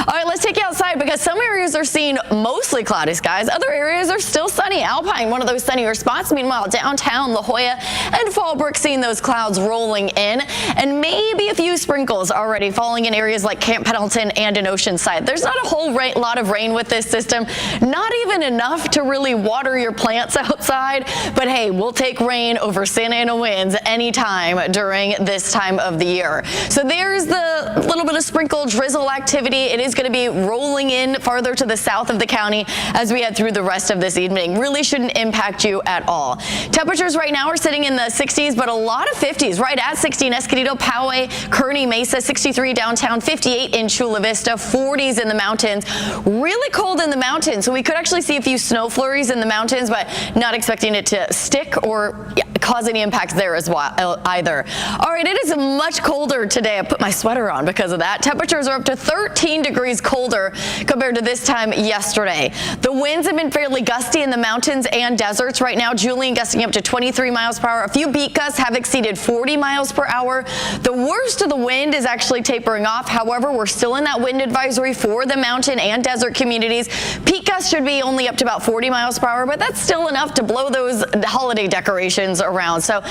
All right, let's take you outside because some areas are seeing mostly cloudy skies. Other areas are still sunny. Alpine, one of those sunnier spots. Meanwhile, downtown La Jolla and Fallbrook seeing those clouds rolling in, and maybe a few sprinkles already falling in areas like Camp Pendleton and in Oceanside. There's not a whole lot of rain with this system, not even enough to really water your plants outside. But hey, we'll take rain over Santa Ana winds anytime during this time of the year. So there's the little bit of sprinkle drizzle activity. It is going to be rolling in farther to the south of the county as we head through the rest of this evening. Really shouldn't impact you at all. Temperatures right now are sitting in the 60s, but a lot of 50s, right at 60 in Escondido, Poway, Kearney, Mesa, 63 downtown, 58 in Chula Vista, 40s in the mountains. Really cold in the mountains, so we could actually see a few snow flurries in the mountains, but not expecting it to stick or cause any impacts there as well either. All right, it is much colder today. I put my sweater on because of that. Temperatures are up to 13 degrees colder compared to this time yesterday. The winds have been fairly gusty in the mountains and deserts right now. Julian gusting up to 23 miles per hour. A few beat gusts have exceeded 40 miles per hour. The worst of the wind is actually tapering off. However, we're still in that wind advisory for the mountain and desert communities. Peak gusts should be only up to about 40 miles per hour, but that's still enough to blow those holiday decorations around. So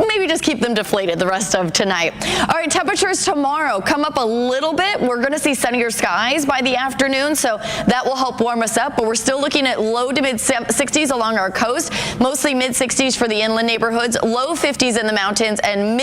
maybe just keep them deflated the rest of tonight. All right, temperatures tomorrow come up a little bit. We're going to see sunnier skies by the afternoon, so that will help warm us up, but we're still looking at low to mid 60s along our coast, mostly mid 60s for the inland neighborhoods, low 50s in the mountains, and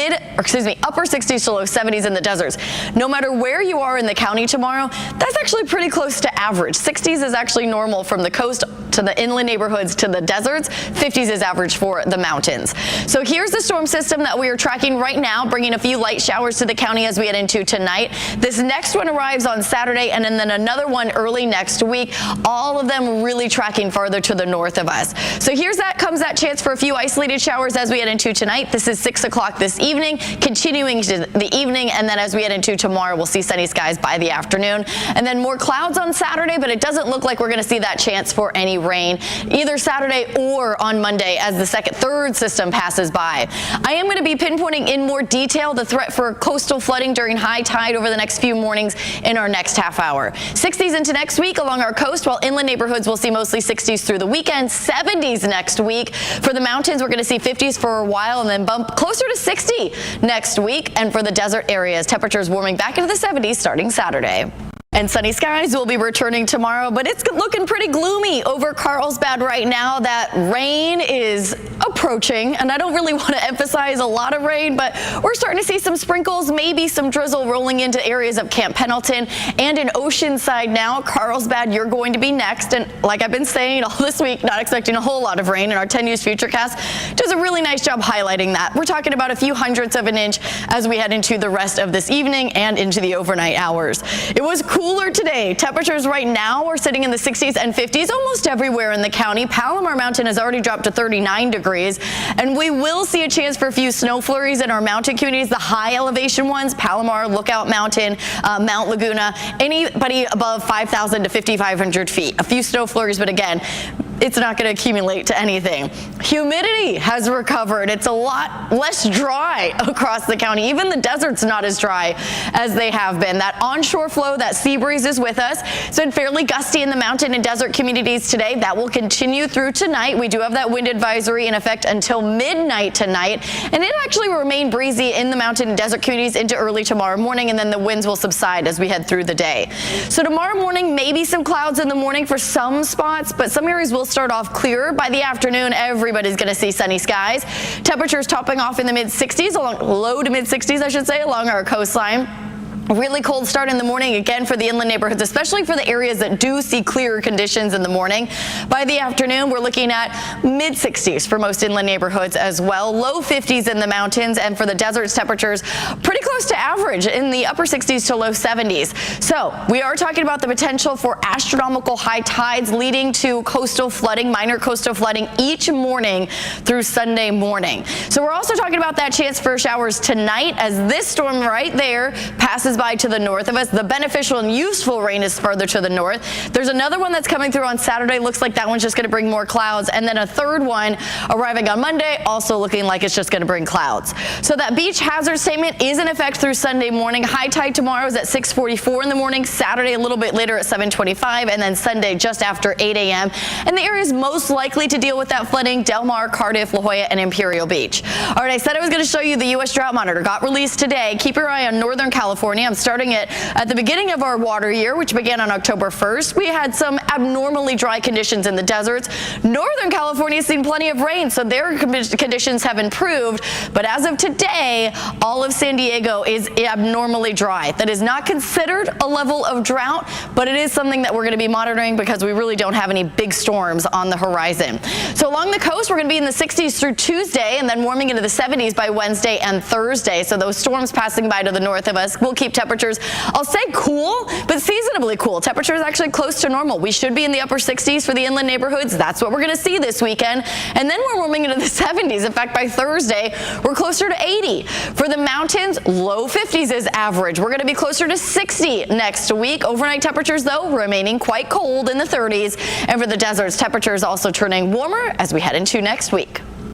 upper 60s to low 70s in the deserts. No matter where you are in the county tomorrow, that's actually pretty close to average. 60s is actually normal from the coast to the inland neighborhoods to the deserts. 50s is average for the mountains. So here's the storm system that we are tracking right now, bringing a few light showers to the county as we head into tonight. This next one arrives on Saturday, and then another one early next week. All of them really tracking farther to the north of us. So comes that chance for a few isolated showers as we head into tonight. This is 6 o'clock this evening, continuing to the evening, and then as we head into tomorrow, we'll see sunny skies by the afternoon. And then more clouds on Saturday, but it doesn't look like we're going to see that chance for any rain either Saturday or on Monday as the third system passes by. I am going to be pinpointing in more detail the threat for coastal flooding during high tide over the next few mornings in our next half hour. 60s into next week along our coast, while inland neighborhoods will see mostly 60s through the weekend. 70s next week. For the mountains, we're going to see 50s for a while and then bump closer to 60 next week. And for the desert areas, temperatures warming back into the 70s starting Saturday. And sunny skies will be returning tomorrow, but it's looking pretty gloomy over Carlsbad right now. That rain is approaching, and I don't really want to emphasize a lot of rain, but we're starting to see some sprinkles, maybe some drizzle rolling into areas of Camp Pendleton and in Oceanside now. Carlsbad, you're going to be next, and like I've been saying all this week, not expecting a whole lot of rain, and our 10 News Futurecast does a really nice job highlighting that. We're talking about a few hundredths of an inch as we head into the rest of this evening and into the overnight hours. It was cooler today. Temperatures right now are sitting in the 60s and 50s almost everywhere in the county. Palomar Mountain has already dropped to 39 degrees, and we will see a chance for a few snow flurries in our mountain communities, the high elevation ones, Palomar, Lookout Mountain, Mount Laguna, anybody above 5,000 to 5,500 feet. A few snow flurries, but again, it's not going to accumulate to anything. Humidity has recovered. It's a lot less dry across the county. Even the desert's not as dry as they have been. That onshore flow, that sea breeze is with us. It's been fairly gusty in the mountain and desert communities today. That will continue through tonight. We do have that wind advisory in effect until midnight tonight, and it actually will remain breezy in the mountain and desert communities into early tomorrow morning, and then the winds will subside as we head through the day. So tomorrow morning, maybe some clouds in the morning for some spots, but some areas will start off clearer. By the afternoon, everybody's going to see sunny skies. Temperatures topping off in the mid 60s, low to mid 60s, I should say, along our coastline. Really cold start in the morning again for the inland neighborhoods, especially for the areas that do see clearer conditions in the morning. By the afternoon, we're looking at mid 60s for most inland neighborhoods as well. Low 50s in the mountains, and for the deserts, temperatures pretty close to average in the upper 60s to low 70s. So we are talking about the potential for astronomical high tides leading to coastal flooding, minor coastal flooding each morning through Sunday morning. So we're also talking about that chance for showers tonight as this storm right there passes passes by to the north of us. The beneficial and useful rain is further to the north. There's another one that's coming through on Saturday. Looks like that one's just going to bring more clouds. And then a third one arriving on Monday, also looking like it's just going to bring clouds. So that beach hazard statement is in effect through Sunday morning. High tide tomorrow is at 6:44 in the morning. Saturday a little bit later at 7:25, and then Sunday just after 8 a.m. And the areas most likely to deal with that flooding: Del Mar, Cardiff, La Jolla, and Imperial Beach. All right, I said I was going to show you the U.S. Drought Monitor. Got released today. Keep your eye on Northern California. I'm starting it at the beginning of our water year, which began on October 1st. We had some abnormally dry conditions in the deserts. Northern California has seen plenty of rain, so their conditions have improved. But as of today, all of San Diego is abnormally dry. That is not considered a level of drought, but it is something that we're going to be monitoring because we really don't have any big storms on the horizon. So along the coast, we're going to be in the 60s through Tuesday, and then warming into the 70s by Wednesday and Thursday. So those storms passing by to the north of us will keep temperatures, I'll say cool, but seasonably cool. Temperatures actually close to normal. We should be in the upper 60s for the inland neighborhoods. That's what we're going to see this weekend. And then we're warming into the 70s. In fact, by Thursday, we're closer to 80. For the mountains, low 50s is average. We're going to be closer to 60 next week. Overnight temperatures, though, remaining quite cold in the 30s. And for the deserts, temperatures also turning warmer as we head into next week.